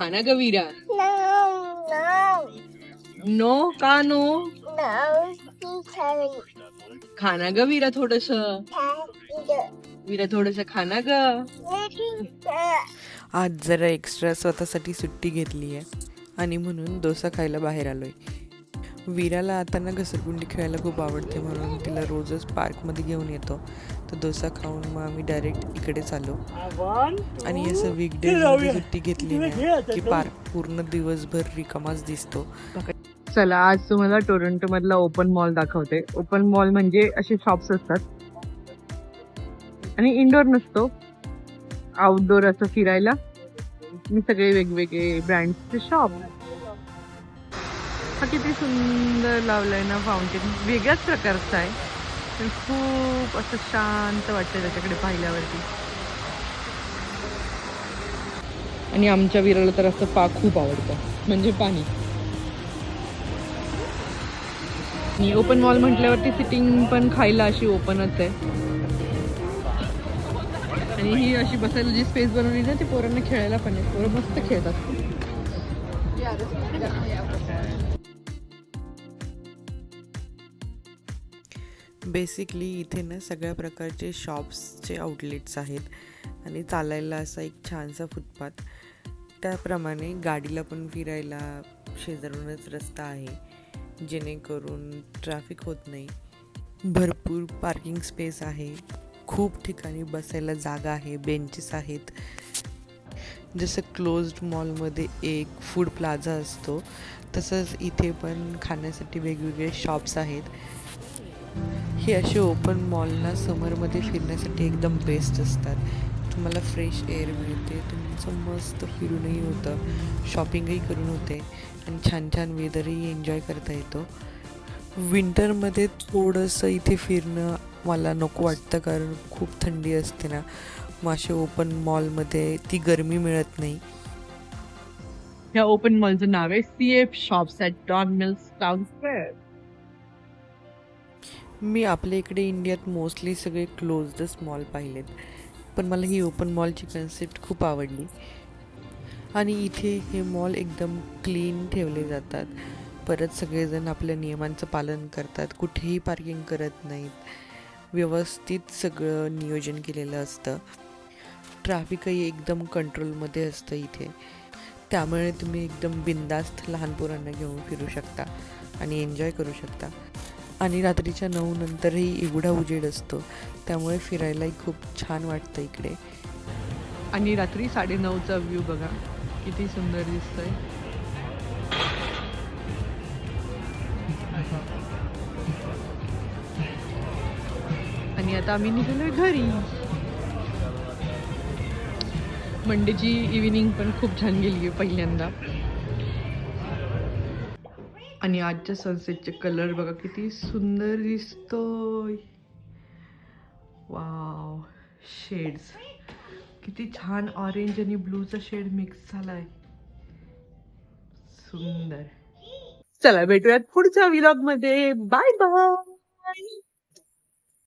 खाना ग वीरा. No, no का नो? no, खाना ग वीरा थोडस. no, वीरा थोडस खाना ग. आज जरा एक्स्ट्रा स्वतःसाठी सुट्टी घेतली आहे आणि म्हणून डोसा खायला बाहेर आलोय. वीराला आता ना घसरगुंडी खेळायला खूप आवडते म्हणून तिला रोजच पार्कमध्ये घेऊन येतो. तर डोसा खाऊन मग आम्ही डायरेक्ट इकडेच आलो. आणि असं वीकडेजमध्ये सुट्टी घेतली ना की पार्क पूर्ण दिवसभर रिकामाच दिसतो. चला आज तुम्हाला टोरंटो मधला ओपन मॉल दाखवते. ओपन मॉल म्हणजे असे शॉप्स असतात आणि इंडोर नसतो, आउटडोर असं फिरायला. मी सगळे वेगवेगळे ब्रँडचे शॉप. हा किती सुंदर लावलाय ना फाउंटेन, वेगळ्याच प्रकारचा आहे पण खूप असं शांत वाटतं त्याच्याकडे पाहिल्यावरती. आणि आमच्या विराला तर असं खूप आवडतं, म्हणजे पाणी. आणि ओपन मॉल म्हटल्यावरती सिटिंग पण खायला अशी ओपनच आहे. आणि ही अशी बसायला जी स्पेस बनवली ना ती पोरांना खेळायला पण आहे. पोरं मस्त खेळतात. बेसिकली इथे ना सगळ्या प्रकारचे शॉप्सचे आउटलेट्स आहेत आणि चालायला असा एक छानसा फुटपाथ. त्याप्रमाणे गाडीला पण फिरायला शेजारूनच रस्ता आहे जेणेकरून ट्रॅफिक होत नाही. भरपूर पार्किंग स्पेस आहे, खूप ठिकाणी बसायला जागा आहे, बेंचेस आहेत. जसं क्लोज्ड मॉलमध्ये एक फूड प्लाझा असतो तसंच इथे पण खाण्यासाठी वेगवेगळे शॉप्स आहेत. हे असे ओपन मॉल ना समरमध्ये फिरण्यासाठी एकदम बेस्ट असतात. तुम्हाला फ्रेश एअर मिळते, तुमचं मस्त फिरूनही होतं, शॉपिंगही करून होते आणि छान छान वेदरही एन्जॉय करता येतो. विंटरमध्ये थोडंसं इथे फिरणं मला नको वाटतं कारण खूप थंडी असते ना, मग असे ओपन मॉलमध्ये ती गरमी मिळत नाही. ह्या ओपन मॉलचं नाव आहे CF Shops at Don Mills Town Square. मी आपल्या इकडे इंडियात मोस्टली सगळे क्लोज्डच मॉल पाहिलेत, पण मला ही ओपन मॉलची कन्सेप्ट खूप आवडली. आणि इथे हे मॉल एकदम क्लीन ठेवले जातात. परत सगळेजण आपल्या नियमांचं पालन करतात, कुठेही पार्किंग करत नाहीत, व्यवस्थित सगळं नियोजन केलेलं असतं. ट्रॅफिकही एकदम कंट्रोलमध्ये असतं इथे, त्यामुळे तुम्ही एकदम बिनधास्त लहान पोरांना घेऊन फिरू शकता आणि एन्जॉय करू शकता. आणि रात्रीच्या 9 नंतरही एवढा उजेड असतो त्यामुळे फिरायलाही खूप छान वाटतं इकडे. आणि रात्री 9:30चा व्ह्यू बघा किती सुंदर दिसतोय. आणि आता आम्ही निघालोय घरी. मंडेची इव्हिनिंग पण खूप छान गेली आहे पहिल्यांदा. आणि आजच्या सनसेटचे कलर बघा किती सुंदर दिसतोय. वाव, शेड्स किती छान, ऑरेंज आणि ब्लूचा शेड मिक्स झालाय, सुंदर. चला भेटूयात पुढच्या व्लॉग मध्ये. Bye bye.